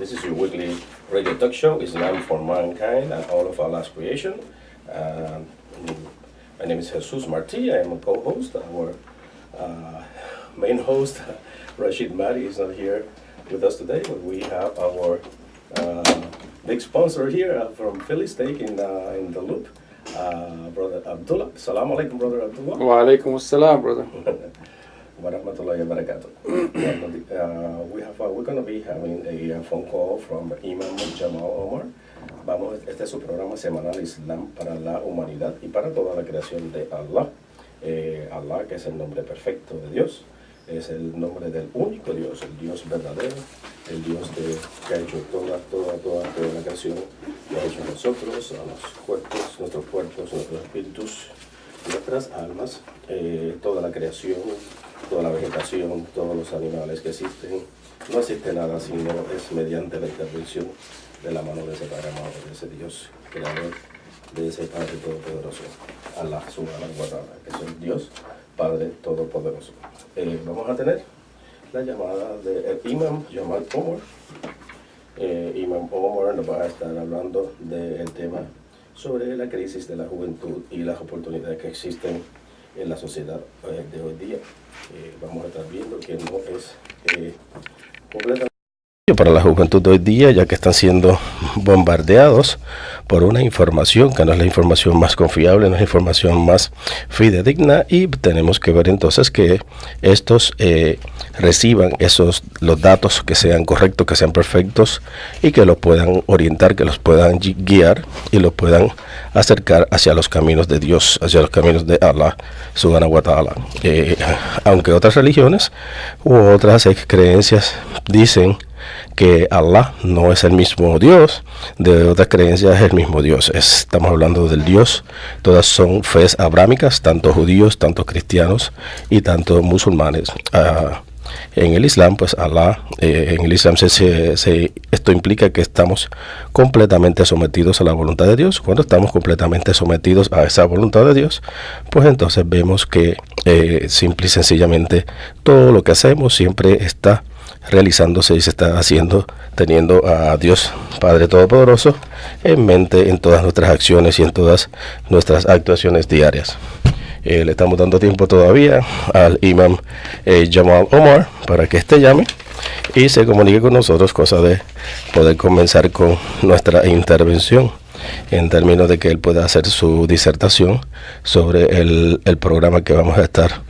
This is your weekly radio talk show, Islam for Mankind and all of Allah's creation. Um, my name is Jesus Marti. I am a co-host. Our main host, Rashid Mari, is not here with us today, but we have our big sponsor here from Philly Steak in the Loop, Brother Abdullah. Assalamu alaikum, Brother Abdullah. Wa alaikum assalam, brother. Warahmatullahi wabarakatuh. We're going to be having a phone call from Imam Jamal Omar. Este es su programa semanal Islam para la humanidad y para toda la creación de Allah. Allah, que es el nombre perfecto de Dios, es el nombre del único Dios, el Dios verdadero, el Dios que ha hecho toda la creación, que ha hecho nosotros, a nuestros cuerpos, nuestros espíritus, nuestras almas, toda la creación, toda la vegetación, todos los animales que existen. No existe nada sino es mediante la intervención de la mano de ese Padre amado, de ese Dios creador, de ese Padre todopoderoso, Allah subhanahu wa ta'ala, que es el Dios Padre todopoderoso. Vamos a tener la llamada de Imam Jamal Omar. Imam Omar nos va a estar hablando del tema sobre la crisis de la juventud y las oportunidades que existen en la sociedad de hoy día. Vamos a estar viendo que no es completamente para la juventud de hoy día, ya que están siendo bombardeados por una información que no es la información más confiable, no es la información más fidedigna, y tenemos que ver entonces que estos reciban los datos que sean correctos, que sean perfectos y que los puedan orientar, que los puedan guiar y los puedan acercar hacia los caminos de Dios, hacia los caminos de Allah subhanahu wa ta'ala. Aunque otras religiones u otras creencias dicen que Allah no es el mismo Dios, de otras creencias es el mismo Dios. Estamos hablando del Dios, todas son fes abrámicas, tanto judíos, tanto cristianos y tanto musulmanes. En el Islam, pues Allah, en el Islam esto implica que estamos completamente sometidos a la voluntad de Dios. Cuando estamos completamente sometidos a esa voluntad de Dios, pues entonces vemos que simple y sencillamente todo lo que hacemos siempre está realizándose y se está haciendo teniendo a Dios Padre Todopoderoso en mente en todas nuestras acciones y en todas nuestras actuaciones diarias. Le estamos dando tiempo todavía al Imam Jamal Omar para que llame y se comunique con nosotros, cosa de poder comenzar con nuestra intervención en términos de que él pueda hacer su disertación sobre el programa que vamos a estar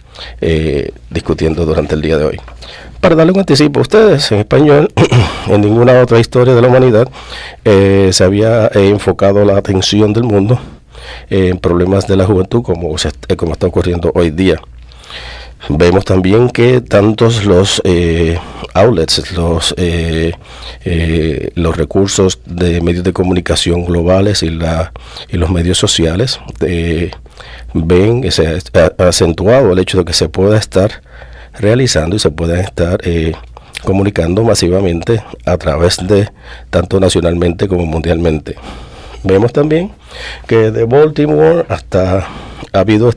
discutiendo durante el día de hoy. Para darle un anticipo a ustedes, en español, en ninguna otra historia de la humanidad se había enfocado la atención del mundo en problemas de la juventud como está ocurriendo hoy día. Vemos también que tantos los outlets, los recursos de medios de comunicación globales y los medios sociales ven, se ha acentuado el hecho de que se pueda estar realizando y se puedan estar comunicando masivamente a través de tanto nacionalmente como mundialmente. Vemos también que de Baltimore hasta ha habido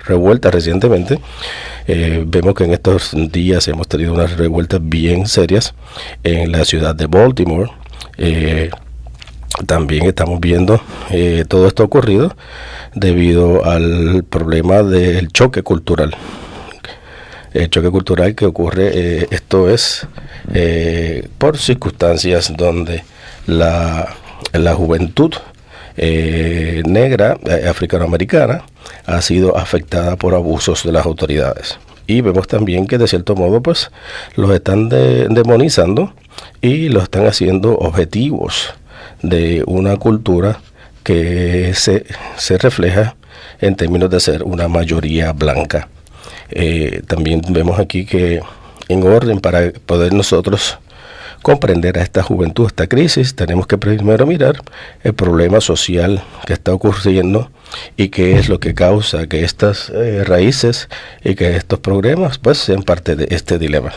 revuelta recientemente. Vemos que en estos días hemos tenido unas revueltas bien serias en la ciudad de Baltimore. También estamos viendo todo esto ocurrido debido al problema del choque cultural. El choque cultural que ocurre, esto es por circunstancias donde la juventud negra, africanoamericana, ha sido afectada por abusos de las autoridades. Y vemos también que de cierto modo pues los están demonizando y los están haciendo objetivos de una cultura que se refleja en términos de ser una mayoría blanca. También vemos aquí que en orden para poder nosotros comprender a esta juventud, esta crisis, tenemos que primero mirar el problema social que está ocurriendo y qué es lo que causa que estas raíces y que estos problemas pues sean parte de este dilema.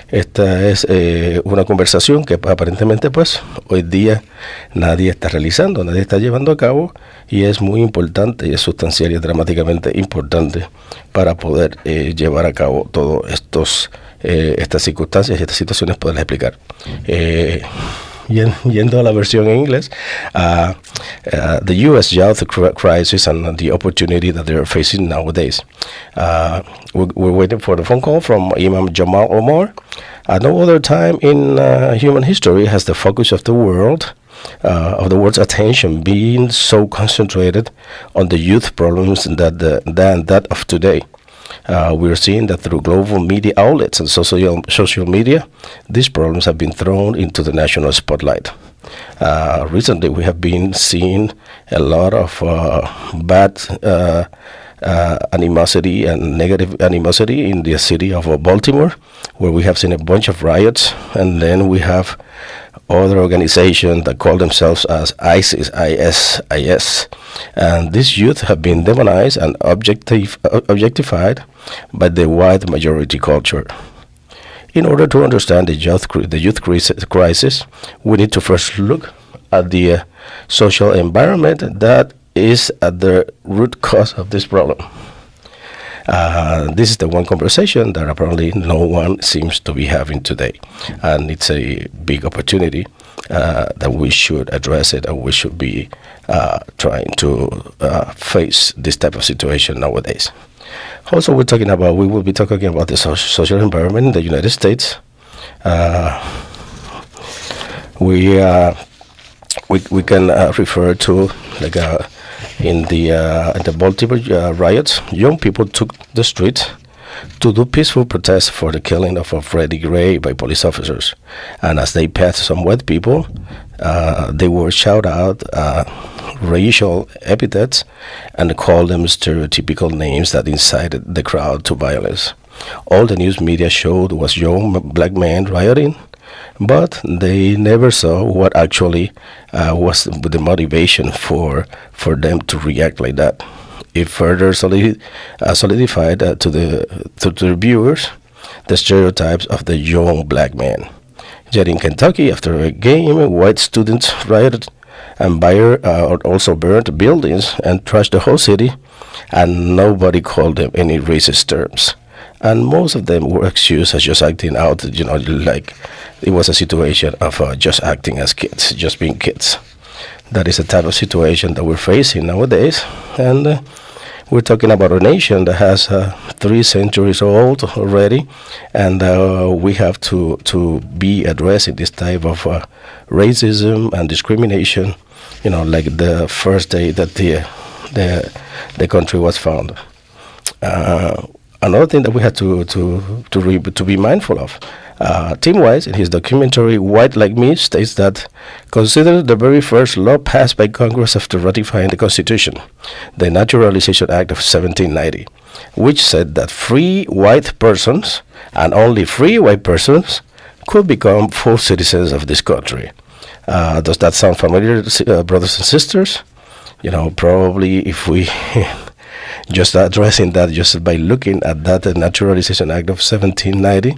Esta es una conversación que aparentemente pues hoy día nadie está realizando, nadie está llevando a cabo, y es muy importante y es sustancial y dramáticamente importante para poder llevar a cabo todos estas circunstancias y estas situaciones, poderlas explicar. yendo a la versión en inglés, the U.S. youth crisis and the opportunity that they're facing nowadays. We're waiting for the phone call from Imam Jamal Omar. At no other time in human history has the focus of the world's attention been so concentrated on the youth problems than that of today. We're seeing that through global media outlets and social media, these problems have been thrown into the national spotlight. Recently, we have been seeing a lot of bad animosity and negative animosity in the city of Baltimore, where we have seen a bunch of riots, and then we have other organizations that call themselves as ISIS, and these youth have been demonized and objectified by the white majority culture. In order to understand the youth crisis, we need to first look at the social environment that is at the root cause of this problem. This is the one conversation that apparently no one seems to be having today, and it's a big opportunity that we should address it, and we should be trying to face this type of situation nowadays. Also, we will be talking about the social environment in the United States. We can refer to in the Baltimore riots, young people took the streets to do peaceful protests for the killing of Freddie Gray by police officers. And as they passed some white people, they were shout out racial epithets and called them stereotypical names that incited the crowd to violence. All the news media showed was young black men rioting, but they never saw what actually was the motivation for them to react like that. It further solidified to the viewers the stereotypes of the young black man. Yet in Kentucky, after a game, white students rioted and also burned buildings and trashed the whole city, and nobody called them any racist terms. And most of them were accused as just acting out, like it was a situation of just acting as kids, just being kids. That is the type of situation that we're facing nowadays. And we're talking about a nation that has 3 centuries old already, and we have to be addressing this type of racism and discrimination, like the first day that the country was founded. Another thing that we have to be mindful of. Tim Wise, in his documentary White Like Me, states that consider the very first law passed by Congress after ratifying the Constitution, the Naturalization Act of 1790, which said that free white persons, and only free white persons, could become full citizens of this country. Does that sound familiar, brothers and sisters? Probably if we just addressing that just by looking at that Naturalization Act of 1790,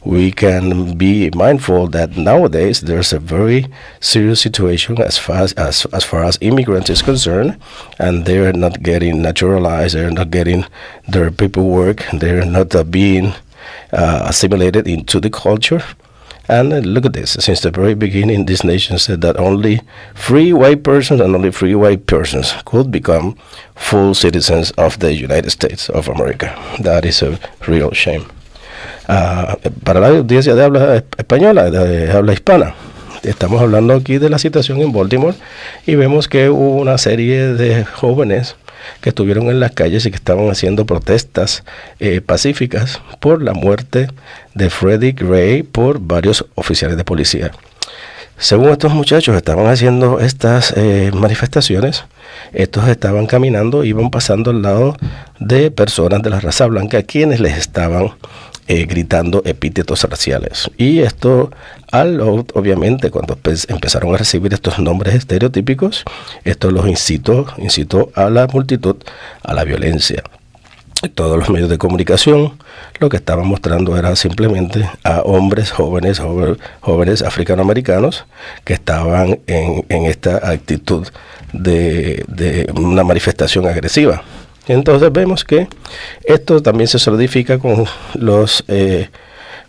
we can be mindful that nowadays there's a very serious situation as far as immigrants is concerned, and they're not getting naturalized, they're not getting their paperwork, they're not being assimilated into the culture. And look at this, since the very beginning, this nation said that only free white persons and only free white persons could become full citizens of the United States of America. That is a real shame. Para la audiencia de habla española, de habla hispana, estamos hablando aquí de la situación en Baltimore y vemos que hubo una serie de jóvenes que estuvieron en las calles y que estaban haciendo protestas pacíficas por la muerte de Freddie Gray por varios oficiales de policía. Según estos muchachos estaban haciendo estas manifestaciones, estos estaban caminando, iban pasando al lado de personas de la raza blanca quienes les estaban gritando epítetos raciales. Y esto, obviamente, cuando empezaron a recibir estos nombres estereotípicos, esto los incitó a la multitud a la violencia. Todos los medios de comunicación lo que estaban mostrando era simplemente a hombres jóvenes africanoamericanos que estaban en esta actitud de una manifestación agresiva. Entonces vemos que esto también se solidifica con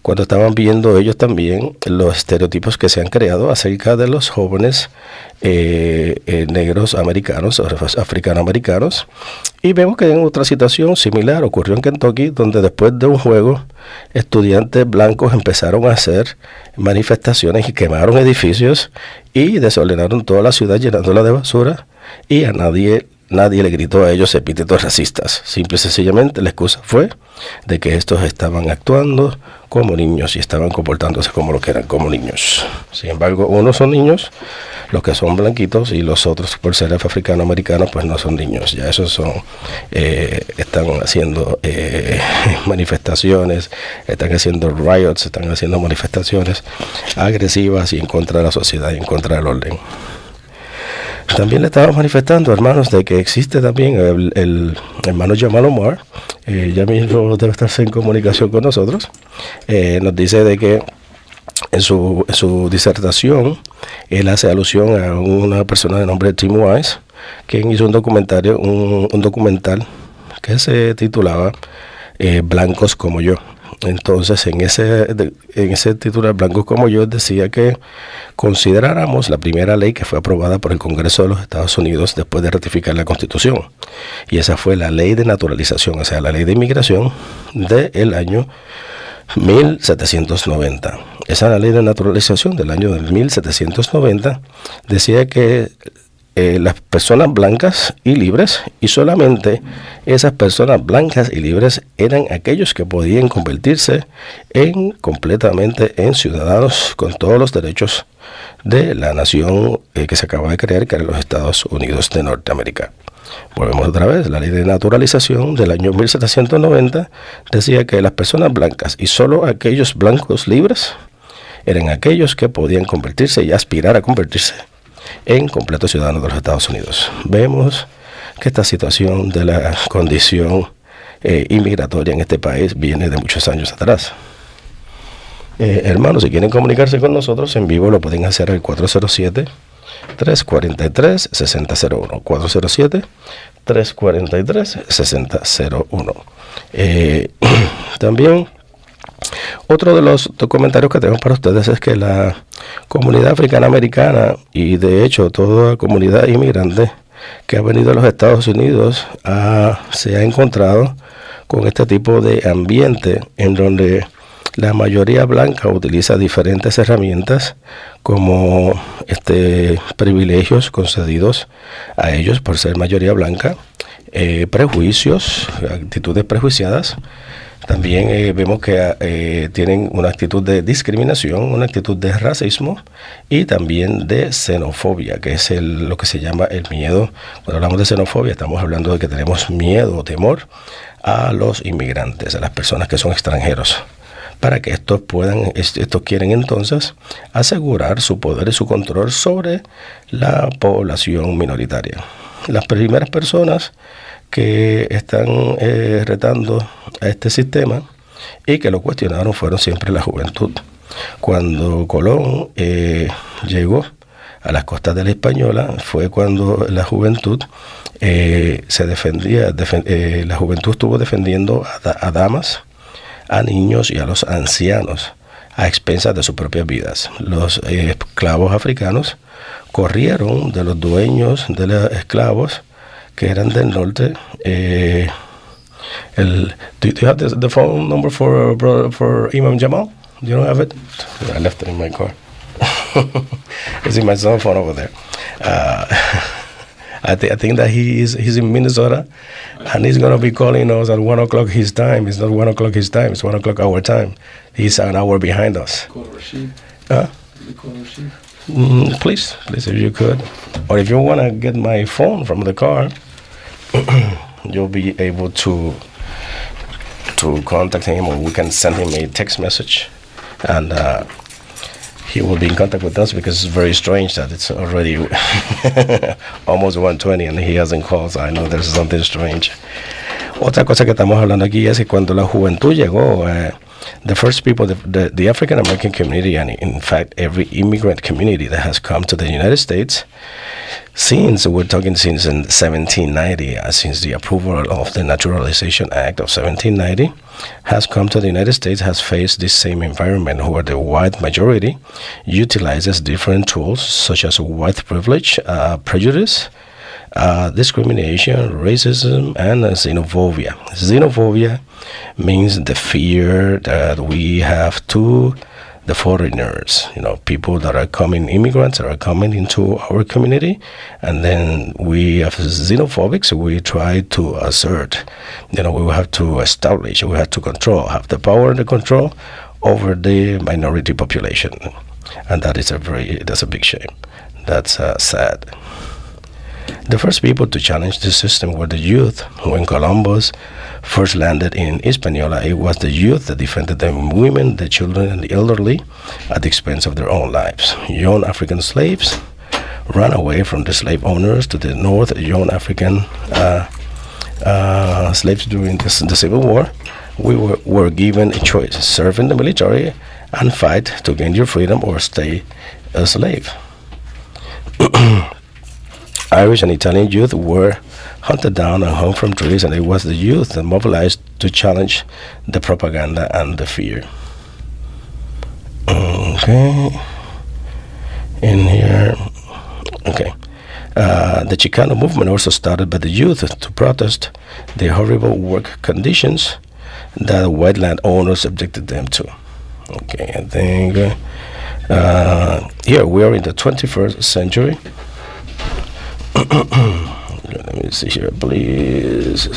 cuando estaban viendo ellos también los estereotipos que se han creado acerca de los jóvenes negros americanos, africanoamericanos, y vemos que en otra situación similar ocurrió en Kentucky, donde después de un juego, estudiantes blancos empezaron a hacer manifestaciones y quemaron edificios y desordenaron toda la ciudad llenándola de basura, y a nadie le gritó a ellos epítetos racistas. Simple y sencillamente la excusa fue de que estos estaban actuando como niños y estaban comportándose como lo que eran, como niños. Sin embargo, unos son niños, los que son blanquitos, y los otros, por ser africano-americanos, pues no son niños. Ya esos son, están haciendo manifestaciones, están haciendo riots, están haciendo manifestaciones agresivas y en contra de la sociedad y en contra del orden. También le estamos manifestando, hermanos, de que existe también el hermano Jamal Omar, ya mismo debe estarse en comunicación con nosotros. Nos dice de que en su disertación él hace alusión a una persona de nombre Tim Wise, quien hizo un documental que se titulaba Blancos como yo. Entonces, en ese titular, Blancos como yo, decía que consideráramos la primera ley que fue aprobada por el Congreso de los Estados Unidos después de ratificar la Constitución. Y esa fue la ley de naturalización, o sea, la ley de inmigración del año 1790. Esa ley de naturalización del año 1790 decía que las personas blancas y libres, y solamente esas personas blancas y libres eran aquellos que podían convertirse completamente en ciudadanos con todos los derechos de la nación que se acaba de crear, que eran los Estados Unidos de Norteamérica. Volvemos otra vez, la ley de naturalización del año 1790 decía que las personas blancas y solo aquellos blancos libres eran aquellos que podían convertirse y aspirar a convertirse en completos ciudadanos de los Estados Unidos. Vemos que esta situación de la condición inmigratoria en este país viene de muchos años atrás. Hermanos, si quieren comunicarse con nosotros en vivo, lo pueden hacer al 407-343-6001. 407-343-6001. También, otro de los comentarios que tenemos para ustedes es que la comunidad africana-americana, y de hecho toda comunidad inmigrante que ha venido a los Estados Unidos, se ha encontrado con este tipo de ambiente en donde la mayoría blanca utiliza diferentes herramientas como privilegios concedidos a ellos por ser mayoría blanca, prejuicios, actitudes prejuiciadas. También vemos que tienen una actitud de discriminación, una actitud de racismo y también de xenofobia, que es lo que se llama el miedo. Cuando hablamos de xenofobia, estamos hablando de que tenemos miedo o temor a los inmigrantes, a las personas que son extranjeros, para que estos quieren entonces asegurar su poder y su control sobre la población minoritaria. Las primeras personas que están retando a este sistema y que lo cuestionaron fueron siempre la juventud. Cuando Colón llegó a las costas de la Hispaniola, fue cuando la juventud se defendía, la juventud estuvo defendiendo a damas, a niños y a los ancianos a expensas de sus propias vidas. Los esclavos africanos corrieron de los dueños de los esclavos que eran del norte. Do you have the phone number for Imam Jamal? You don't have it? I left it in my car. It's in my cell phone over there. I think that he's in Minnesota, and he's going to be calling us at 1 o'clock his time. It's not 1 o'clock his time, it's 1 o'clock our time. He's an hour behind us. Call Rashid. Call Rashid. Please, if you could. Or if you want to get my phone from the car, you'll be able to contact him, or we can send him a text message, and he will be in contact with us, because it's very strange that it's already almost 1:20 and he hasn't called, so I know there's something strange. Otra cosa que estamos hablando aquí es que cuando la juventud llegó the first people, the African American community, and in fact every immigrant community that has come to the United States since 1790, since the approval of the Naturalization Act of 1790, has come to the United States, has faced this same environment where the white majority utilizes different tools such as white privilege, prejudice, discrimination, racism, and xenophobia. Xenophobia means the fear that we have to the foreigners, people that are coming, immigrants that are coming into our community, and then we have xenophobics. We try to assert, we have to establish, we have to control, have the power and the control over the minority population, and that's a big shame. That's sad. The first people to challenge the system were the youth. When Columbus first landed in Hispaniola, it was the youth that defended the women, the children, and the elderly at the expense of their own lives. Young African slaves ran away from the slave owners to the north. Young African slaves during the Civil War were given a choice: serve in the military and fight to gain your freedom, or stay a slave. Irish and Italian youth were hunted down and hung from trees, and it was the youth that mobilized to challenge the propaganda and the fear. Okay. In here. Okay. The Chicano movement also started by the youth to protest the horrible work conditions that white landowners subjected them to. Okay, I think here we are in the 21st century. Let me see here, please.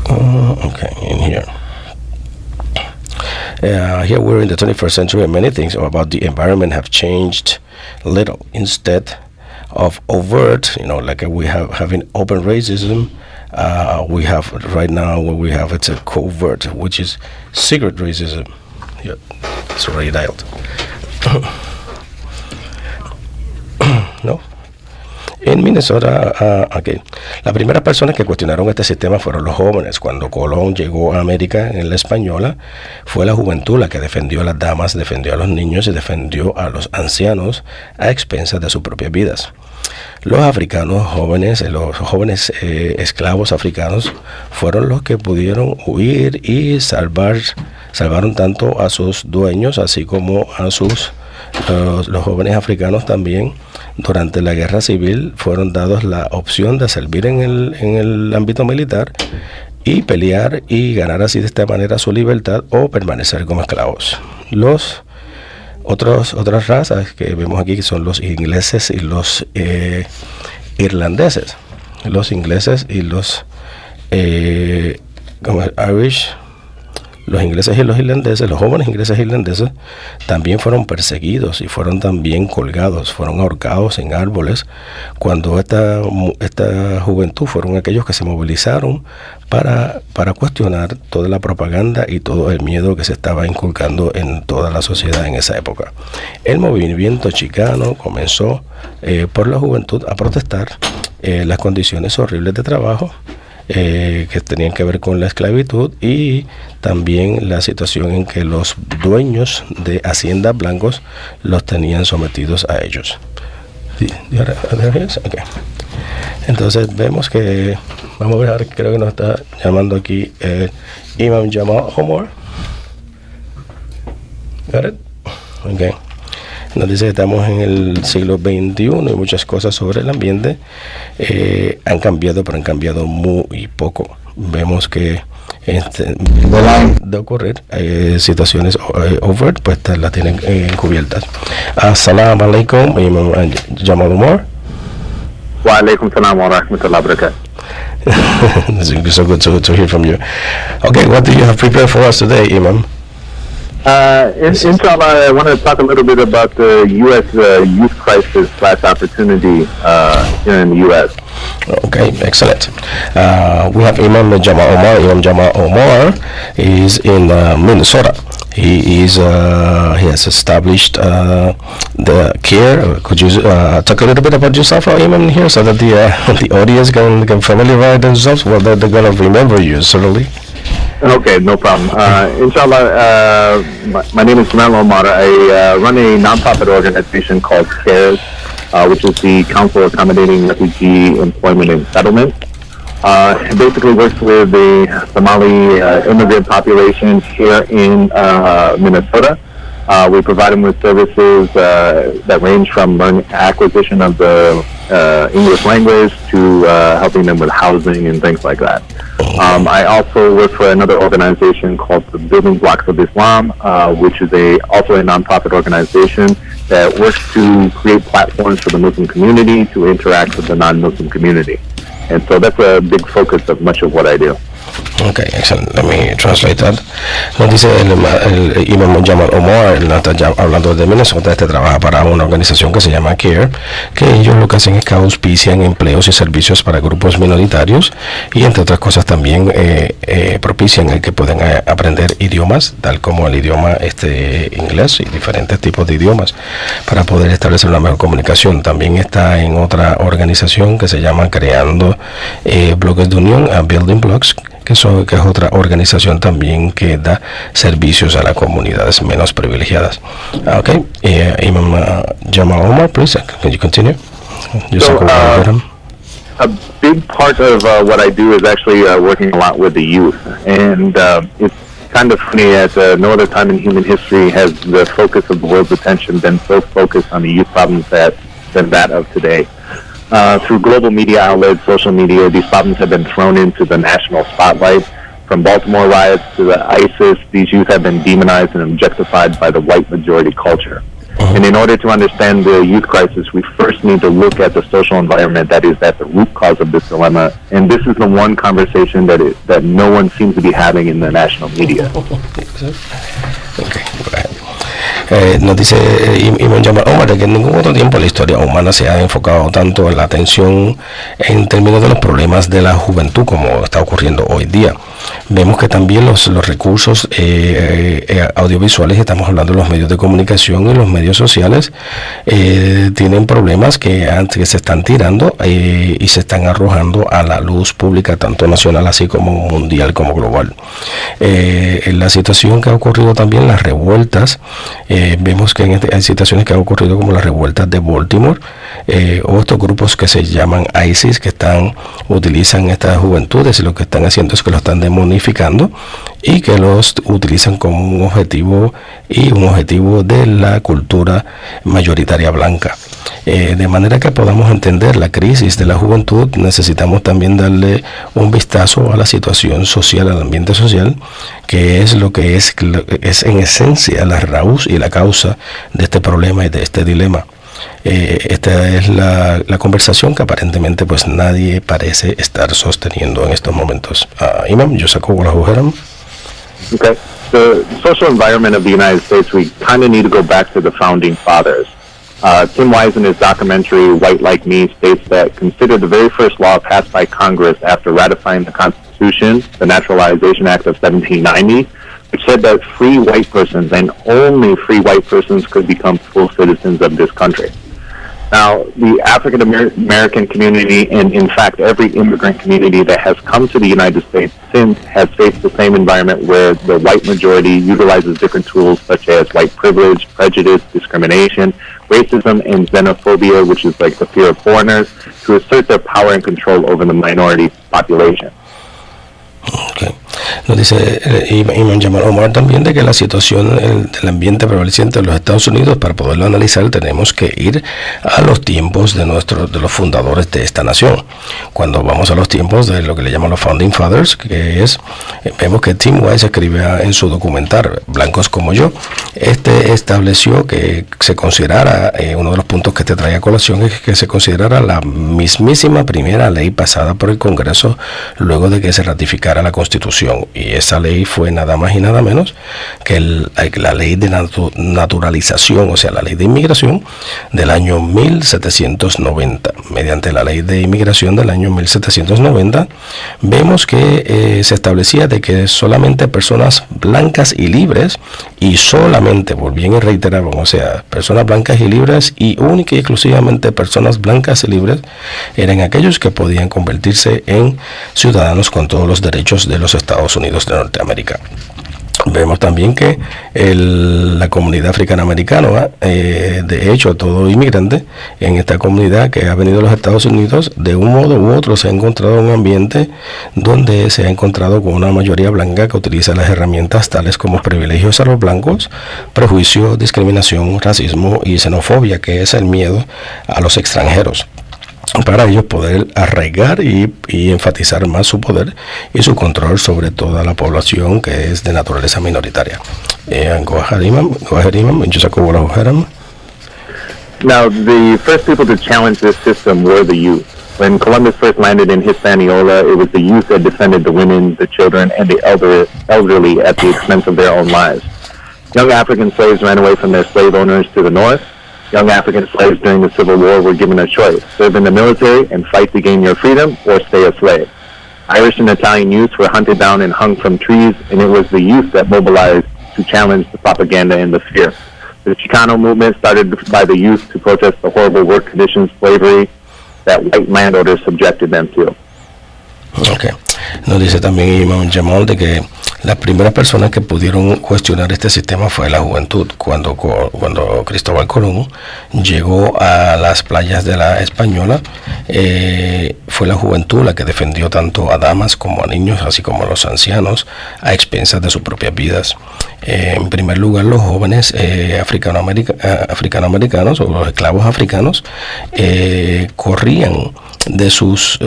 Okay, in here. Here we're in the 21st century, and many things about the environment have changed little. Instead of overt, like we have having open racism, we have right now what we have, it's a covert, which is secret racism. Yeah, it's already dialed. No. En Minnesota, las primeras personas que cuestionaron este sistema fueron los jóvenes. Cuando Colón llegó a América en la española, fue la juventud la que defendió a las damas, defendió a los niños y defendió a los ancianos a expensas de sus propias vidas. Los africanos jóvenes, los jóvenes esclavos africanos, fueron los que pudieron huir y salvaron tanto a sus dueños, así como a los jóvenes africanos también. Durante la guerra civil fueron dados la opción de servir en el ámbito militar y pelear y ganar así de esta manera su libertad, o permanecer como esclavos. Otras razas que vemos aquí son los ingleses y los irlandeses. Los ingleses y los Irish. Los ingleses y los irlandeses, los jóvenes ingleses e irlandeses, también fueron perseguidos y fueron también colgados, fueron ahorcados en árboles, cuando esta juventud fueron aquellos que se movilizaron para cuestionar toda la propaganda y todo el miedo que se estaba inculcando en toda la sociedad en esa época. El movimiento chicano comenzó por la juventud a protestar las condiciones horribles de trabajo, que tenían que ver con la esclavitud, y también la situación en que los dueños de haciendas blancos los tenían sometidos a ellos. Okay. Entonces vemos que, vamos a ver, creo que nos está llamando aquí Imam Jamal Omar. Got it? Okay. Nos dice que estamos en el siglo XXI y muchas cosas sobre el ambiente han cambiado, pero han cambiado muy poco. Vemos que de ocurrir situaciones overt, pues las tienen encubiertas. Assalamu alaikum, Imam Jamal Omar. Wa alaikum salam wa rahmatullahi wa barakatuh. It's so good to hear from you. Okay, what do you have prepared for us today, Imam? Inshallah, I want to talk a little bit about the U.S. Youth Crisis / opportunity here in the U.S. Okay, excellent. We have Imam Jamal Omar. Imam Jamal Omar is in Minnesota. He has established the CARE. Could you talk a little bit about yourself, Imam, here, so that the audience can familiarize themselves? Well, they're going to remember you, certainly. Okay, no problem. Inshallah, my name is Jamal Omar. I run a nonprofit organization called CARES, which is the Council Accommodating Refugee Employment and Settlement. It basically works with the Somali immigrant population here in Minnesota. We provide them with services that range from acquisition of the English language to helping them with housing and things like that. I also work for another organization called the Building Blocks of Islam, which is also a nonprofit organization that works to create platforms for the Muslim community to interact with the non-Muslim community. And so that's a big focus of much of what I do. Okay, excellent. Let me translate that. Nos dice el Imam Jamal Omar, él está hablando de Minnesota. Trabaja para una organización que se llama CARE, que ellos lo que hacen es que auspician empleos y servicios para grupos minoritarios y entre otras cosas también propician el que puedan aprender idiomas, tal como el idioma inglés y diferentes tipos de idiomas para poder establecer una mejor comunicación. También está en otra organización que se llama Creando Bloques de Unión, Building Blocks, que es otra organización también que da servicios a las comunidades menos privilegiadas. Okay, Imam Jamal Omar, please, can you continue? A big part of what I do is actually working a lot with the youth, and it's kind of funny at no other time in human history has the focus of the world's attention been so focused on the youth problems than that of today. Through global media outlets, social media, these problems have been thrown into the national spotlight. From Baltimore riots to the ISIS, these youth have been demonized and objectified by the white majority culture. And in order to understand the youth crisis, we first need to look at the social environment that is at the root cause of this dilemma. And this is the one conversation that no one seems to be having in the national media. Okay, go ahead. Nos dice Imam Jamal Omar que en ningún otro tiempo la historia humana se ha enfocado tanto en la atención en términos de los problemas de la juventud como está ocurriendo hoy día. Vemos que también los recursos audiovisuales, estamos hablando de los medios de comunicación y los medios sociales, tienen problemas que se están tirando y se están arrojando a la luz pública, tanto nacional así como mundial como global. En la situación que ha ocurrido también, las revueltas, vemos que hay situaciones que han ocurrido como las revueltas de Baltimore, o estos grupos que se llaman ISIS, que utilizan estas juventudes y lo que están haciendo es que lo están demonificando y que los utilizan como un objetivo de la cultura mayoritaria blanca. De manera que podamos entender la crisis de la juventud, necesitamos también darle un vistazo a la situación social, al ambiente social, que es lo que es en esencia la raíz y la causa de este problema y de este dilema. Esta es la conversación que aparentemente pues nadie parece estar sosteniendo en estos momentos. Imam, yo saco la agujeram. Okay. The social environment of the United States, we kind of need to go back to the founding fathers. Tim Wise in his documentary White Like Me states that consider the very first law passed by Congress after ratifying the Constitution, the Naturalization Act of 1790, which said that free white persons and only free white persons could become full citizens of this country. Now, the African American community, and in fact every immigrant community that has come to the United States since, has faced the same environment where the white majority utilizes different tools such as white privilege, prejudice, discrimination, racism, and xenophobia, which is like the fear of foreigners, to assert their power and control over the minority population. Okay. Nos dice Imam Jamal Omar también de que la situación del ambiente prevaleciente en los Estados Unidos, para poderlo analizar, tenemos que ir a los tiempos de los fundadores de esta nación. Cuando vamos a los tiempos de lo que le llaman los Founding Fathers, vemos que Tim Wise escribe en su documental Blancos como yo, estableció que se considerara, uno de los puntos que te trae a colación es que se considerara la mismísima primera ley pasada por el Congreso luego de que se ratificara la Constitución, y esa ley fue nada más y nada menos que la ley de naturalización, o sea, la ley de inmigración del año 1790. Mediante la ley de inmigración del año 1790 vemos que se establecía de que solamente personas blancas y libres, y solamente, volvían y reiteraban, o sea, personas blancas y libres y única y exclusivamente personas blancas y libres eran aquellos que podían convertirse en ciudadanos con todos los derechos de los Estados Estados Unidos de Norteamérica. Vemos también que la comunidad africana-americana, de hecho todo inmigrante en esta comunidad que ha venido a los Estados Unidos, de un modo u otro se ha encontrado en un ambiente donde se ha encontrado con una mayoría blanca que utiliza las herramientas tales como privilegios a los blancos, prejuicio, discriminación, racismo y xenofobia, que es el miedo a los extranjeros, para ellos poder arraigar y enfatizar más su poder y su control sobre toda la población que es de naturaleza minoritaria. Go ahead, Imam. Jazakallahu khairan. Now, the first people to challenge this system were the youth. When Columbus first landed in Hispaniola, it was the youth that defended the women, the children, and the elderly at the expense of their own lives. Young African slaves ran away from their slave owners to the north. Young African slaves during the Civil War were given a choice: serve in the military and fight to gain your freedom, or stay a slave. Irish and Italian youths were hunted down and hung from trees, and it was the youth that mobilized to challenge the propaganda and the fear. The Chicano movement started by the youth to protest the horrible work conditions, slavery that white landowners subjected them to. Okay. Nos dice también Imam Jamal de que las primeras personas que pudieron cuestionar este sistema fue la juventud. Cuando Cristóbal Colón llegó a las playas de la Española, fue la juventud la que defendió tanto a damas como a niños, así como a los ancianos, a expensas de sus propias vidas. En primer lugar, los jóvenes africanoamericanos o los esclavos africanos corrían de sus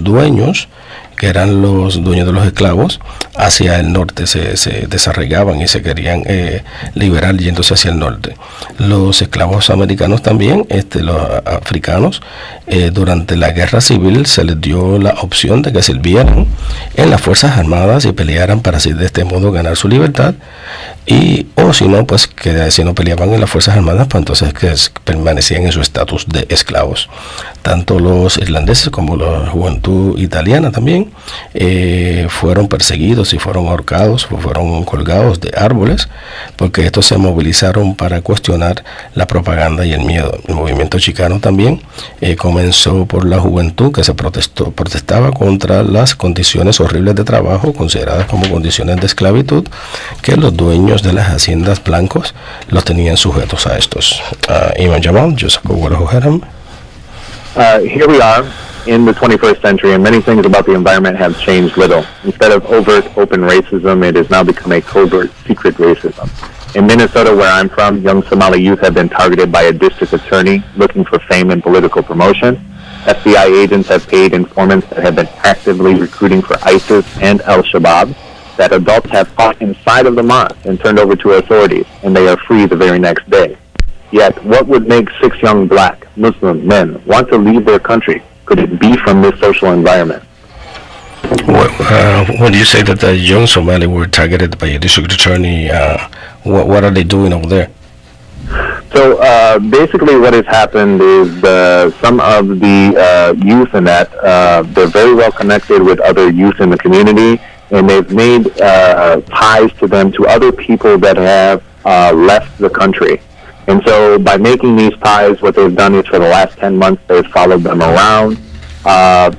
dueños, que eran los dueños de los esclavos, hacia el norte, se desarraigaban y se querían liberar yéndose hacia el norte. Los esclavos americanos también, los africanos, durante la guerra civil se les dio la opción de que sirvieran en las fuerzas armadas y pelearan para así de este modo ganar su libertad, o si no, pues que si no peleaban en las fuerzas armadas, pues entonces que permanecían en su estatus de esclavos. Tanto los irlandeses como la juventud italiana también fueron perseguidos y fueron ahorcados, fueron colgados de árboles, porque estos se movilizaron para cuestionar la propaganda y el miedo. El movimiento chicano también comenzó por la juventud que se protestaba contra las condiciones horribles de trabajo, consideradas como condiciones de esclavitud, que los dueños de las haciendas blancos los tenían sujetos a estos. Imam Jamal, Jazakallahu khairan. Here we are in the 21st century, and many things about the environment have changed little. Instead of overt, open racism, it has now become a covert, secret racism. In Minnesota, where I'm from, young Somali youth have been targeted by a district attorney looking for fame and political promotion. FBI agents have paid informants that have been actively recruiting for ISIS and Al-Shabaab, that adults have fought inside of the mosque and turned over to authorities, and they are free the very next day. Yet, what would make 6 young black Muslim men want to leave their country? Could it be from this social environment? When you say that the young Somali were targeted by a district attorney, what are they doing over there? So basically what has happened is some of the youth in that, they're very well connected with other youth in the community, and they've made ties to them to other people that have left the country. And so by making these ties, what they've done is for the last 10 months, they've followed them around.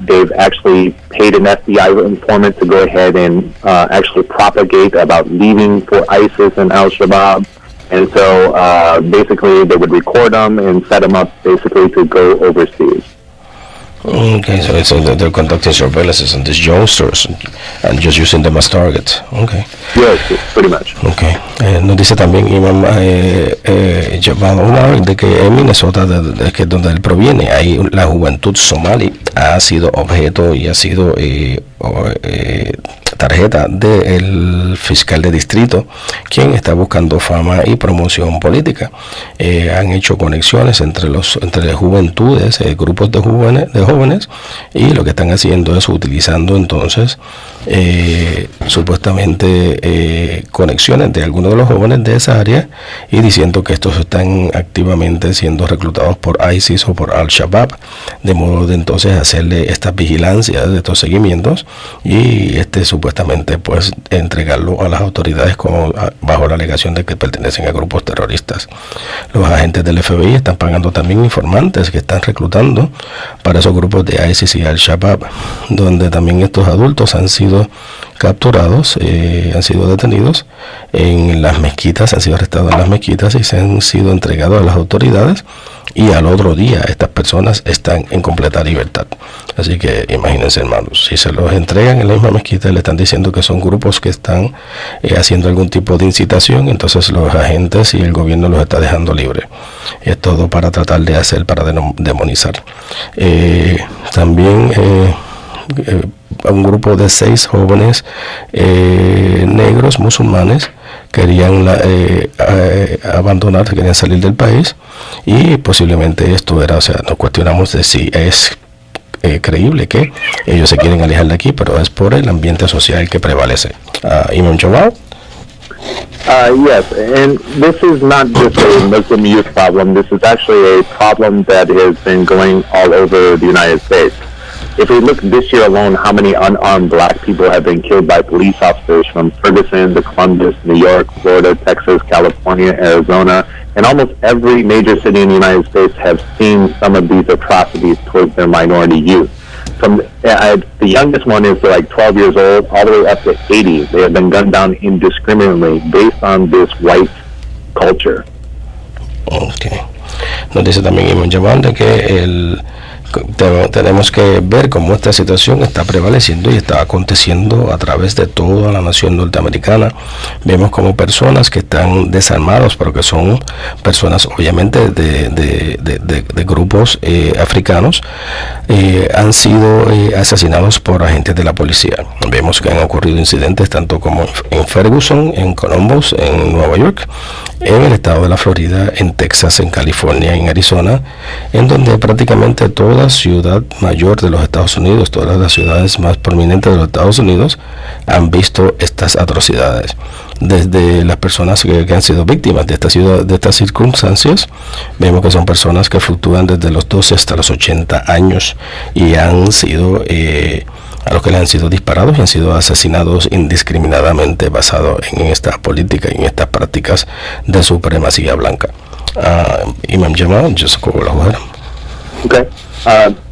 They've actually paid an FBI informant to go ahead and actually propagate about leaving for ISIS and Al-Shabaab. And so basically they would record them and set them up basically to go overseas. Okay, so they're conducting surveillances on these youngsters and just using them as targets. Okay. Yes, pretty much. Okay. Nos dice también Imam Jamal de que en Minnesota, que donde él proviene, ahí la juventud somali ha sido objeto y ha sido tarjeta del fiscal de distrito, quien está buscando fama y promoción política. Han hecho conexiones entre juventudes, grupos de jóvenes, y lo que están haciendo es utilizando entonces supuestamente conexiones de algunos de los jóvenes de esa área y diciendo que estos están activamente siendo reclutados por ISIS o por Al-Shabaab, de modo de entonces hacerle estas vigilancias, de estos seguimientos y supuestamente pues entregarlo a las autoridades bajo la alegación de que pertenecen a grupos terroristas. Los agentes del FBI están pagando también informantes que están reclutando para esos grupos de ISIS y Al-Shabaab, donde también estos adultos han sido capturados, han sido detenidos en las mezquitas, han sido arrestados en las mezquitas y se han sido entregados a las autoridades, y al otro día estas personas están en completa libertad. Así que imagínense, hermanos, si se los entregan en la misma mezquita y le están diciendo que son grupos que están haciendo algún tipo de incitación, entonces los agentes y el gobierno los está dejando libres. Es todo para tratar de hacer, para demonizar. También un grupo de 6 jóvenes negros musulmanes querían abandonar, querían salir del país, y posiblemente esto era, o sea, nos cuestionamos de si es creíble que ellos se quieren alejar de aquí, pero es por el ambiente social que prevalece. Imam Jamal. Yes, and this is not just a Muslim youth problem. This is actually a problem that has been going all over the United States. If we look this year alone, how many unarmed black people have been killed by police officers from Ferguson to Columbus, New York, Florida, Texas, California, Arizona, and almost every major city in the United States have seen some of these atrocities towards their minority youth. From the youngest one is like 12 years old, all the way up to 80. They have been gunned down indiscriminately based on this white culture. Okay. Nos dice también Imam Jamal de que tenemos que ver cómo esta situación está prevaleciendo y está aconteciendo a través de toda la nación norteamericana. Vemos como personas que están desarmados, pero que son personas obviamente de grupos africanos, han sido asesinados por agentes de la policía. Vemos que han ocurrido incidentes tanto como en Ferguson, en Columbus, en Nueva York, en el estado de la Florida, en Texas, en California, en Arizona, en donde prácticamente toda ciudad mayor de los Estados Unidos, todas las ciudades más prominentes de los Estados Unidos han visto estas atrocidades. Desde las personas que han sido víctimas de estas circunstancias, vemos que son personas que fluctúan desde los 12 hasta los 80 años y han sido a los que le han sido disparados y han sido asesinados indiscriminadamente basado en esta política y en estas prácticas de supremacía blanca. Imam Jamal, just go ahead. Okay.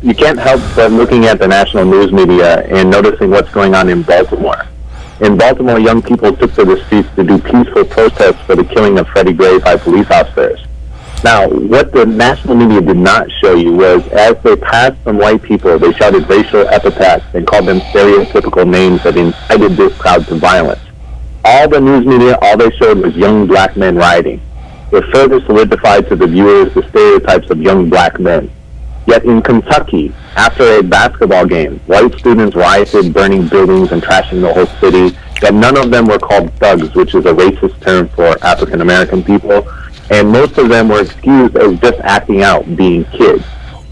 You can't help but looking at the national news media and noticing what's going on in Baltimore. In Baltimore, young people took to the streets to do peaceful protests for the killing of Freddie Gray by police officers. Now, what the national media did not show you was as they passed some white people, they shouted racial epithets and called them stereotypical names that incited this crowd to violence. All the news media, all they showed was young black men rioting. It further solidified to the viewers the stereotypes of young black men. Yet in Kentucky, after a basketball game, white students rioted, burning buildings and trashing the whole city. Yet none of them were called thugs, which is a racist term for African American people. And most of them were excused as just acting out, being kids.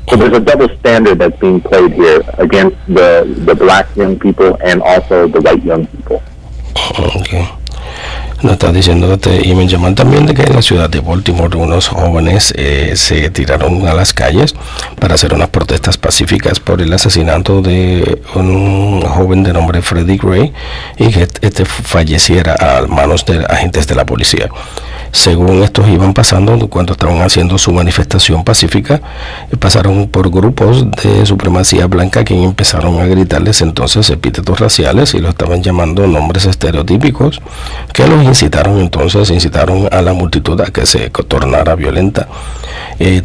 So there's a double standard that's being played here against the black young people and also the white young people. Okay. Nos está diciendo Imam Jamal también de que en la ciudad de Baltimore unos jóvenes se tiraron a las calles para hacer unas protestas pacíficas por el asesinato de un joven de nombre Freddie Gray y que este falleciera a manos de agentes de la policía. Según estos iban pasando, cuando estaban haciendo su manifestación pacífica, pasaron por grupos de supremacía blanca que empezaron a gritarles entonces epítetos raciales y los estaban llamando nombres estereotípicos que los incitaron a la multitud a que se tornara violenta.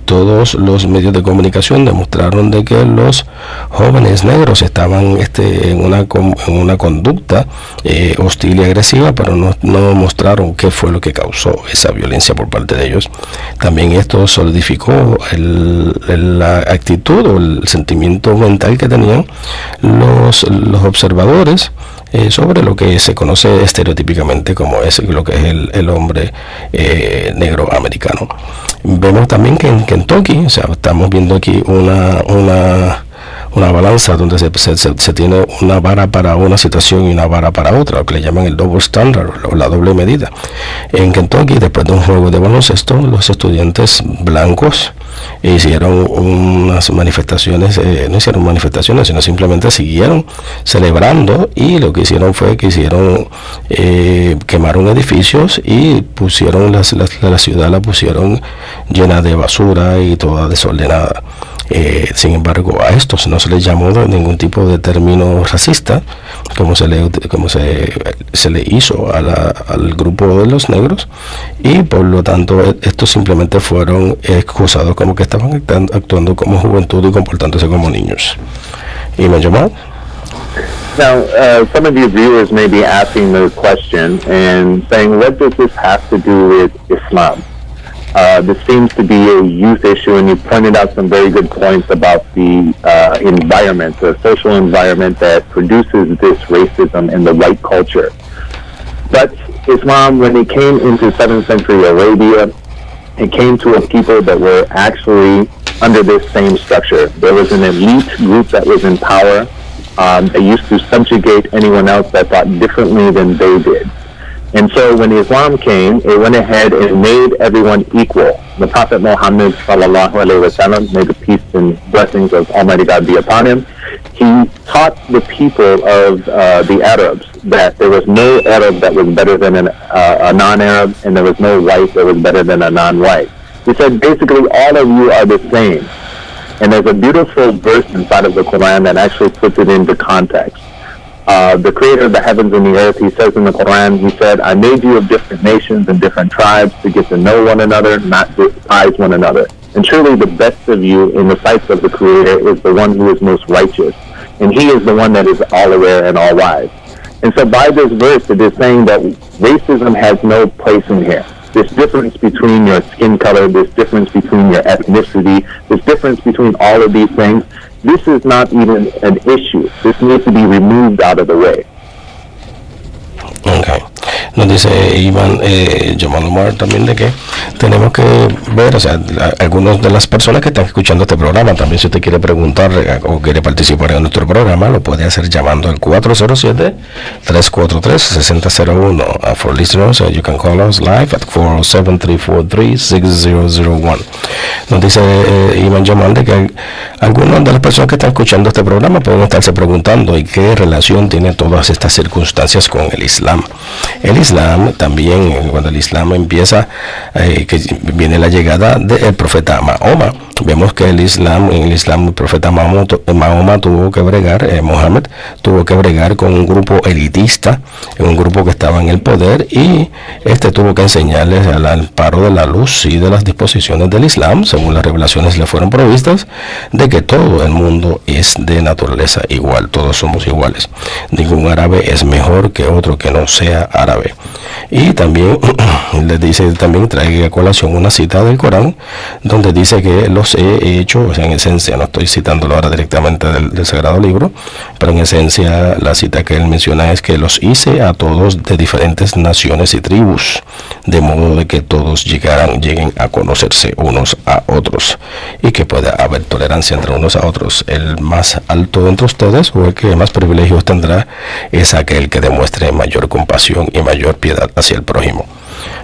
Todos los medios de comunicación demostraron de que los jóvenes negros estaban en una conducta hostil y agresiva, pero no mostraron qué fue lo que causó esa violencia por parte de ellos. También esto solidificó la actitud o el sentimiento mental que tenían los observadores sobre lo que se conoce estereotípicamente como es lo que es el hombre negro americano. Vemos también que en Kentucky, o sea, estamos viendo aquí una una balanza donde se tiene una vara para una situación y una vara para otra, lo que le llaman el double standard o la doble medida. En Kentucky, después de un juego de baloncesto, los estudiantes blancos hicieron unas manifestaciones, no hicieron manifestaciones, sino simplemente siguieron celebrando, y lo que hicieron fue que quemaron edificios y pusieron la ciudad la pusieron llena de basura y toda desordenada. Sin embargo, a estos no se les llamó de ningún tipo de término racista, como se le hizo al grupo de los negros, y por lo tanto estos simplemente fueron excusados como que estaban actuando como juventud y comportándose como niños. ¿Y me llamó? Now, some of you viewers may be asking the question and saying, what does this have to do with Islam? This seems to be a youth issue, and you pointed out some very good points about the environment, the social environment that produces this racism in the white culture. But Islam, when it came into 7th century Arabia, it came to a people that were actually under this same structure. There was an elite group that was in power. They used to subjugate anyone else that thought differently than they did. And so when Islam came, it went ahead and made everyone equal. The Prophet Muhammad sallallahu alaihi wasallam, may the peace and blessings of Almighty God be upon him, he taught the people of the Arabs that there was no Arab that was better than a non-Arab, and there was no white that was better than a non-white. He said basically all of you are the same. And there's a beautiful verse inside of the Quran that actually puts it into context. The creator of the heavens and the earth, he says in the Quran, he said, I made you of different nations and different tribes to get to know one another, not despise one another. And truly the best of you in the sights of the creator is the one who is most righteous. And he is the one that is all aware and all wise. And so by this verse, it is saying that racism has no place in here. This difference between your skin color, this difference between your ethnicity, this difference between all of these things, this is not even an issue. This needs to be removed out of the way. Okay. Nos dice Iván Jamal Omar también de que tenemos que ver, o sea, algunas de las personas que están escuchando este programa, también si usted quiere preguntar o quiere participar en nuestro programa, lo puede hacer llamando al 407-343-6001. For listeners, you can call us live at 407-343-6001. Nos dice Iván Jamal de que algunas de las personas que están escuchando este programa pueden estarse preguntando ¿y qué relación tiene todas estas circunstancias con el Islam? El Islam también, cuando el Islam empieza, que viene la llegada del profeta Mahoma, vemos que en el Islam el profeta Mahoma tuvo que bregar, Mohammed tuvo que bregar con un grupo elitista, un grupo que estaba en el poder, y tuvo que enseñarles al amparo de la luz y de las disposiciones del Islam, según las revelaciones le fueron provistas, de que todo el mundo es de naturaleza igual, todos somos iguales, ningún árabe es mejor que otro que no sea árabe. Y también les dice, también trae a colación una cita del Corán donde dice que los he hecho, o sea, en esencia, no estoy citándolo ahora directamente del Sagrado Libro, pero en esencia la cita que él menciona es que los hice a todos de diferentes naciones y tribus, de modo de que todos lleguen a conocerse unos a otros y que pueda haber tolerancia entre unos a otros. El más alto entre ustedes, o el que más privilegios tendrá, es aquel que demuestre mayor compasión y mayor piedad hacia el prójimo.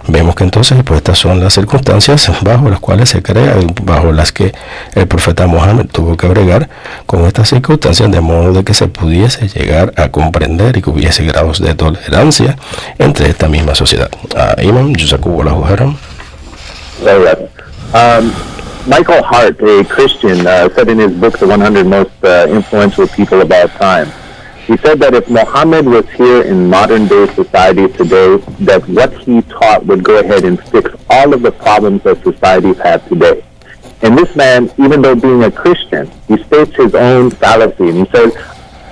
Vemos que entonces pues estas son las circunstancias bajo las cuales se crea, bajo las que el profeta Mohammed tuvo que bregar con estas circunstancias, de modo de que se pudiese llegar a comprender y que hubiese grados de tolerancia entre esta misma sociedad. Imam Jazakumullahu khairan. Michael Hart, a Christian, said in his book, The 100 Most Influential People of All Time, he said that if Muhammad was here in modern day society today, that what he taught would go ahead and fix all of the problems that societies have today. And this man, even though being a Christian, he states his own fallacy, and he says,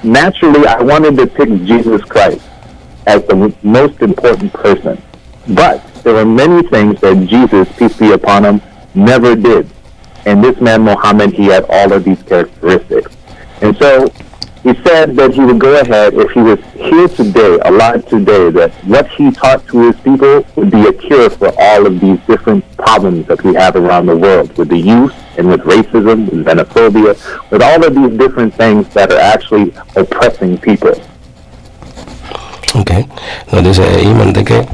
naturally, I wanted to pick Jesus Christ as the most important person. But there were many things that Jesus, peace be upon him, never did. And this man, Muhammad, he had all of these characteristics. And so he said that he would go ahead, if he was here today, alive today, that what he taught to his people would be a cure for all of these different problems that we have around the world with the youth and with racism, with xenophobia, with all of these different things that are actually oppressing people. Okay. Nos dice Iman de que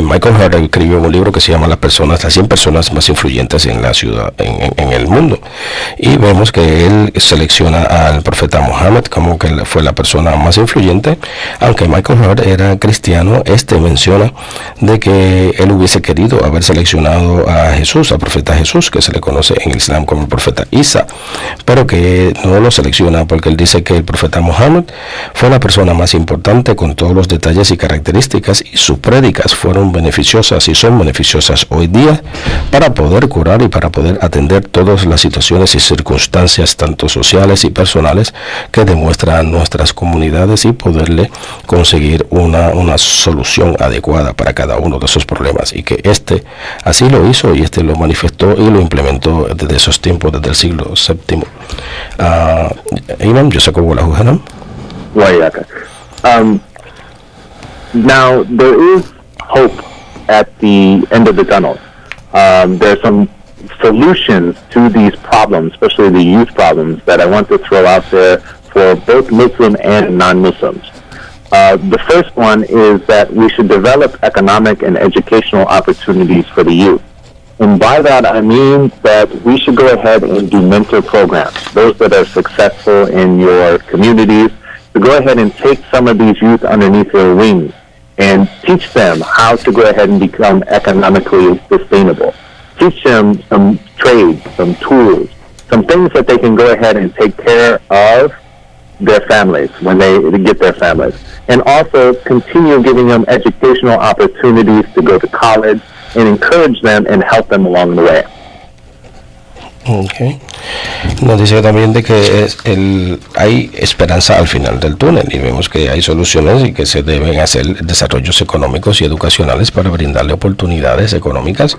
Michael Hart escribió un libro que se llama las 100 personas más influyentes en la ciudad, en el mundo, y vemos que él selecciona al profeta Muhammad como que fue la persona más influyente. Aunque Michael Hart era cristiano, menciona de que él hubiese querido haber seleccionado a Jesús, al profeta Jesús, que se le conoce en el Islam como el profeta Isa, pero que no lo selecciona porque él dice que el profeta Muhammad fue la persona más importante con todos los detalles y características, y su prédicas fueron beneficiosas y son beneficiosas hoy día para poder curar y para poder atender todas las situaciones y circunstancias, tanto sociales y personales, que demuestran nuestras comunidades, y poderle conseguir una solución adecuada para cada uno de esos problemas, y que así lo hizo y lo manifestó y lo implementó desde esos tiempos, desde el siglo VII. Imam, Jazakallahu khairan. Now, there is hope at the end of the tunnel. There are some solutions to these problems, especially the youth problems, that I want to throw out there for both Muslim and non-Muslims. The first one is that we should develop economic and educational opportunities for the youth. And by that, I mean that we should go ahead and do mentor programs. Those that are successful in your communities, to go ahead and take some of these youth underneath their wings and teach them how to go ahead and become economically sustainable. Teach them some trades, some tools, some things that they can go ahead and take care of their families when they get their families. And also continue giving them educational opportunities to go to college and encourage them and help them along the way. Okay. Nos dice también de que hay esperanza al final del túnel, y vemos que hay soluciones y que se deben hacer desarrollos económicos y educacionales para brindarle oportunidades económicas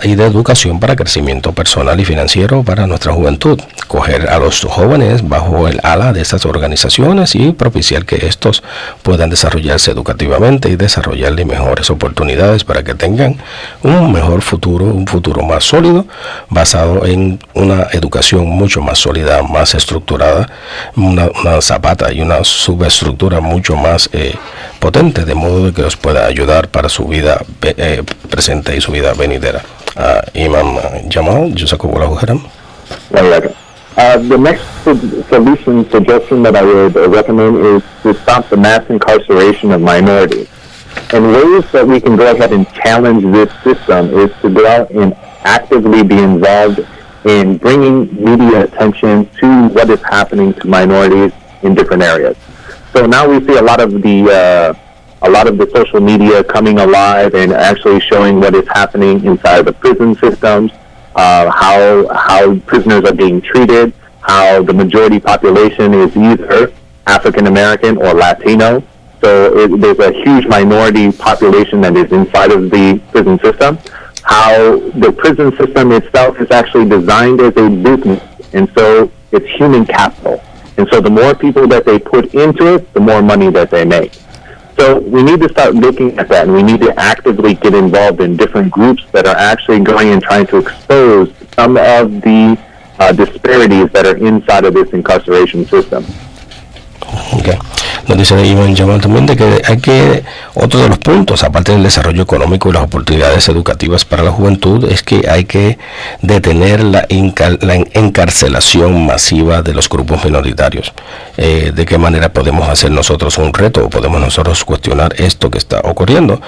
y de educación para crecimiento personal y financiero para nuestra juventud. Coger a los jóvenes bajo el ala de estas organizaciones y propiciar que estos puedan desarrollarse educativamente y desarrollarle mejores oportunidades para que tengan un mejor futuro, un futuro más sólido, basado en una educación mucho más sólida, más estructurada, una zapata y una subestructura mucho más potente, de modo de que los pueda ayudar para su vida presente y su vida venidera. Imam Jamal, Jazakallahu khairan. The next suggestion that I would recommend is to stop the mass incarceration of minorities. And ways that we can go ahead and challenge this system is to go out and actively be involved in bringing media attention to what is happening to minorities in different areas. So now we see a lot of the social media coming alive and actually showing what is happening inside the prison systems, how prisoners are being treated, how the majority population is either African American or Latino. So there's a huge minority population that is inside of the prison system. How the prison system itself is actually designed as a business, and so it's human capital. And so the more people that they put into it, the more money that they make. So we need to start looking at that, and we need to actively get involved in different groups that are actually going and trying to expose some of the disparities that are inside of this incarceration system. Okay. Nos dice Iván Jamal también de que hay que, otro de los puntos, aparte del desarrollo económico y las oportunidades educativas para la juventud, es que hay que detener la encarcelación masiva de los grupos minoritarios. ¿De qué manera podemos hacer nosotros un reto o podemos nosotros cuestionar esto que está ocurriendo?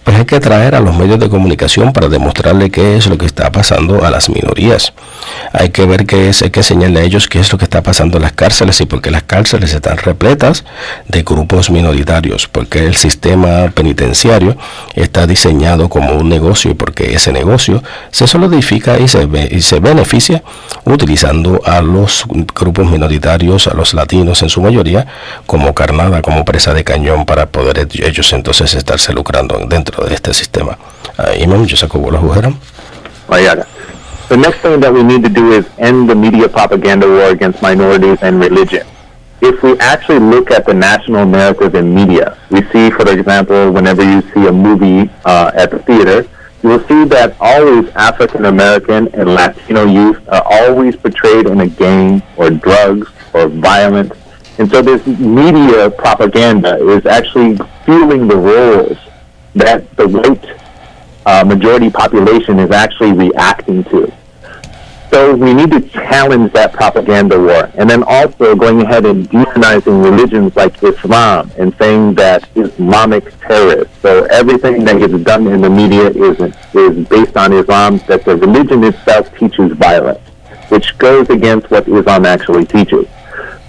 Pues hay que traer a los medios de comunicación para demostrarle qué es lo que está pasando a las minorías. Hay que ver hay que enseñarle a ellos qué es lo que está pasando en las cárceles y por qué las cárceles están repletas de grupos minoritarios, porque el sistema penitenciario está diseñado como un negocio, y porque ese negocio se solidifica y se beneficia utilizando a los grupos minoritarios, a los latinos en su mayoría, como carnada, como presa de cañón, para poder ellos entonces estarse lucrando dentro de este sistema. Imam, Jazakallahu khairan. The next thing that we need to do is end the media propaganda war against minorities and religion. If we actually look at the national narrative in media, we see, for example, whenever you see a movie at the theater, you will see that always African American and Latino youth are always portrayed in a gang or drugs or violence. And so this media propaganda is actually fueling the roles that the white majority population is actually reacting to. So we need to challenge that propaganda war. And then also going ahead and demonizing religions like Islam and saying that Islamic terrorists. So everything that gets done in the media is based on Islam, that the religion itself teaches violence, which goes against what Islam actually teaches.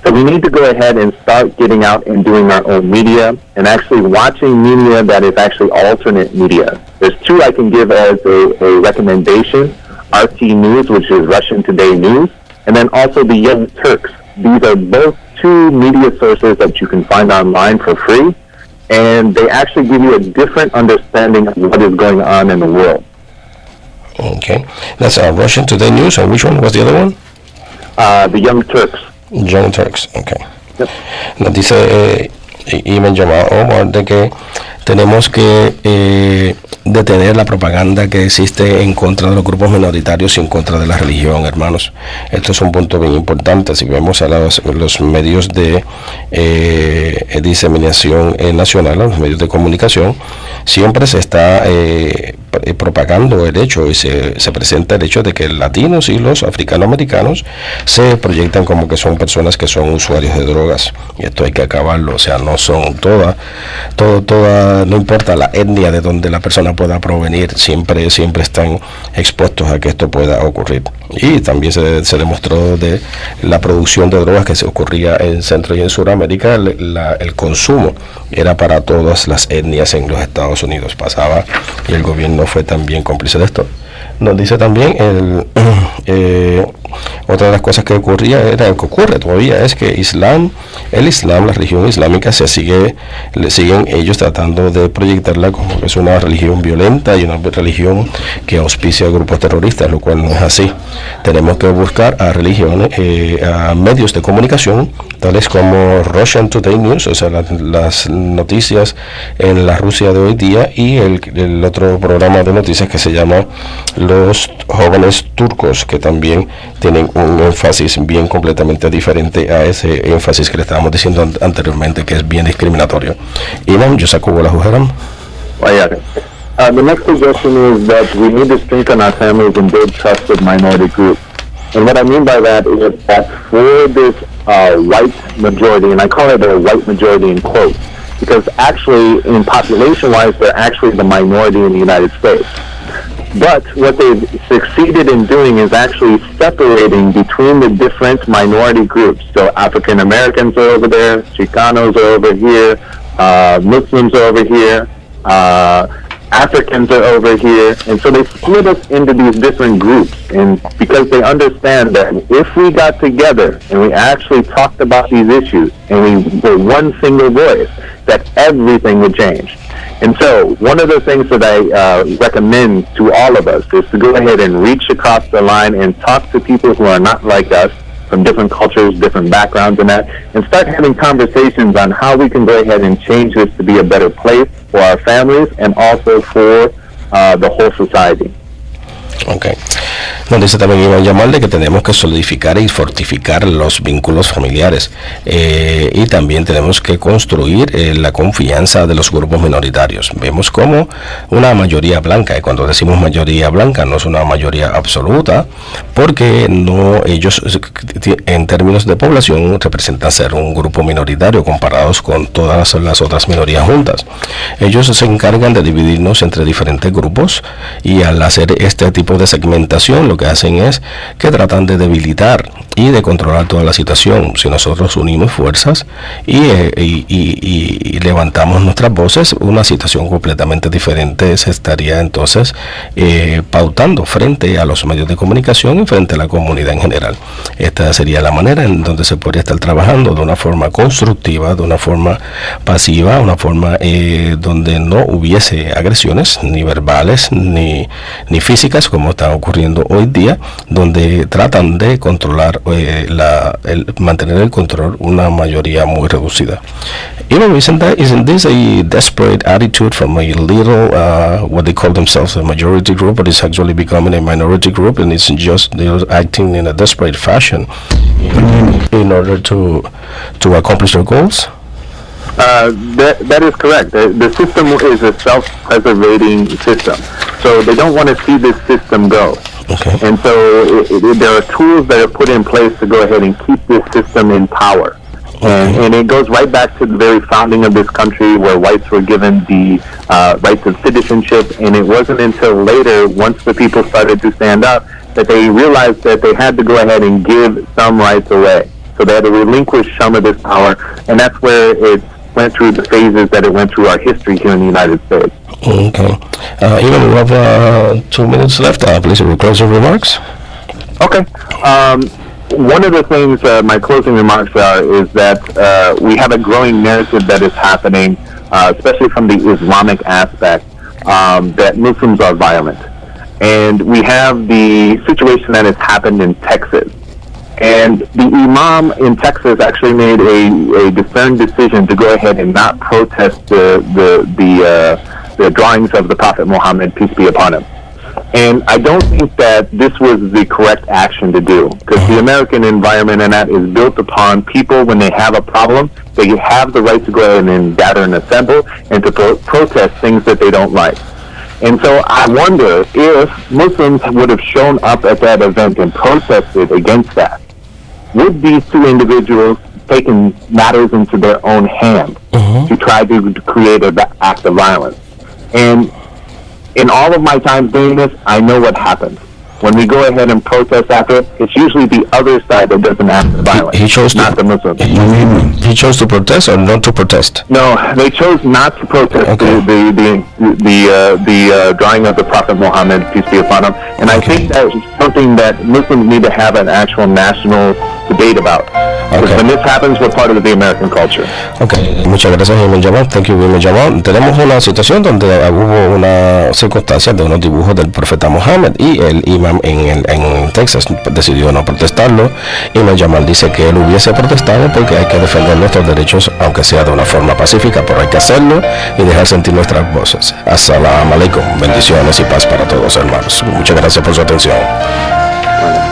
So we need to go ahead and start getting out and doing our own media and actually watching media that is actually alternate media. There's two I can give as a recommendation. RT News, which is Russian Today News, and then also the Young Turks. These are both two media sources that you can find online for free, and they actually give you a different understanding of what is going on in the world. Okay, that's Russian Today News, and which one was the other one? The Young Turks. Young Turks, okay. Yep. Nos dice Imam Jamal Omar de que tenemos que detener la propaganda que existe en contra de los grupos minoritarios y en contra de la religión, hermanos. Esto es un punto bien importante. Si vemos a los medios de diseminación nacional, los medios de comunicación, siempre se está propagando el hecho y se presenta el hecho de que latinos y los africanoamericanos se proyectan como que son personas que son usuarios de drogas, y esto hay que acabarlo. O sea, no son toda, no importa la etnia de donde la persona pueda provenir, siempre están expuestos a que esto pueda ocurrir. Y también se demostró de la producción de drogas que se ocurría en Centro y en Sudamérica. El consumo era para todas las etnias en los Estados Unidos, pasaba, y el gobierno fue también cómplice de esto. Nos dice también otra de las cosas que ocurre todavía es que el Islam, la religión islámica, siguen ellos tratando de proyectarla como que es una religión violenta y una religión que auspicia a grupos terroristas, lo cual no es así. Tenemos que buscar a religiones, a medios de comunicación, tales como Russian Today News, o sea, las noticias en la Rusia de hoy día, y el otro programa de noticias que se llama Los Jóvenes Turcos, que también tienen un énfasis bien completamente diferente a ese énfasis que le estábamos diciendo anteriormente, que es bien discriminatorio. Imam, yo saco la jugaram. The next suggestion is that we need to strengthen our families and build trust with minority groups. And what I mean by that is that for this white majority, and I call it a white majority in quotes, because actually in population-wise, they're actually the minority in the United States. But what they've succeeded in doing is actually separating between the different minority groups. So African Americans are over there, Chicanos are over here, Muslims are over here, Africans are over here, and so they split us into these different groups, and because they understand that if we got together and we actually talked about these issues and we were one single voice, that everything would change. And so one of the things that I recommend to all of us is to go ahead and reach across the line and talk to people who are not like us, from different cultures, different backgrounds and that, and start having conversations on how we can go ahead and change this to be a better place for our families and also for the whole society. Okay. Nos dice también Iván Yamal que tenemos que solidificar y fortificar los vínculos familiares, y también tenemos que construir la confianza de los grupos minoritarios. Vemos como una mayoría blanca, y cuando decimos mayoría blanca no es una mayoría absoluta, porque no, ellos en términos de población representan ser un grupo minoritario comparados con todas las otras minorías juntas. Ellos se encargan de dividirnos entre diferentes grupos, y al hacer este tipo de segmentación lo que hacen es que tratan de debilitar y de controlar toda la situación. Si nosotros unimos fuerzas y levantamos nuestras voces, una situación completamente diferente se estaría entonces pautando frente a los medios de comunicación y frente a la comunidad en general. Esta sería la manera en donde se podría estar trabajando de una forma constructiva, de una forma pasiva, una forma donde no hubiese agresiones ni verbales ni físicas, como está ocurriendo hoy del día, donde tratan de controlar, mantener el control una mayoría muy reducida. Isn't this a desperate attitude from a little, what they call themselves a majority group, but it's actually becoming a minority group, and it's just they're acting in a desperate fashion in order to accomplish their goals? That is correct. The system is a self-preservating system, so they don't want to see this system go. Okay. And so there are tools that are put in place to go ahead and keep this system in power. And it goes right back to the very founding of this country, where whites were given the rights of citizenship, and it wasn't until later, once the people started to stand up, that they realized that they had to go ahead and give some rights away. So they had to relinquish some of this power, and that's where it went through the phases that it went through our history here in the United States. Okay. Even we have 2 minutes left. Please, your closing remarks. Okay. One of the things, my closing remarks is that we have a growing narrative that is happening, especially from the Islamic aspect, that Muslims are violent. And we have the situation that has happened in Texas. And the imam in Texas actually made a discerned decision to go ahead and not protest the drawings of the Prophet Muhammad, peace be upon him. And I don't think that this was the correct action to do, because the American environment and that is built upon people, when they have a problem, they have the right to go ahead and gather and assemble and to protest things that they don't like. And so I wonder if Muslims would have shown up at that event and protested against that. Would these two individuals taken matters into their own hands to try to create an act of violence? And in all of my time doing this, I know what happens. When we go ahead and protest after it, it's usually the other side that doesn't act violent, not the Muslims. He chose to protest or not to protest? No, they chose not to protest the drawing of the Prophet Muhammad, peace be upon him. And I think that's something that Muslims need to have an actual national debate about. Because when this happens, we're part of the American culture. Okay, muchas gracias, Imam Jamal. Thank you, Imam Jamal. Tenemos una situación donde hubo una circunstancia de unos dibujos del profeta Muhammad, y el imam en Texas decidió no protestarlo. Imam Jamal dice que él hubiese protestado porque hay que defender nuestros derechos, aunque sea de una forma pacífica, pero hay que hacerlo y dejar sentir nuestras voces. Assalamu alaikum, bendiciones y paz para todos, hermanos. Muchas gracias por su atención. Bueno.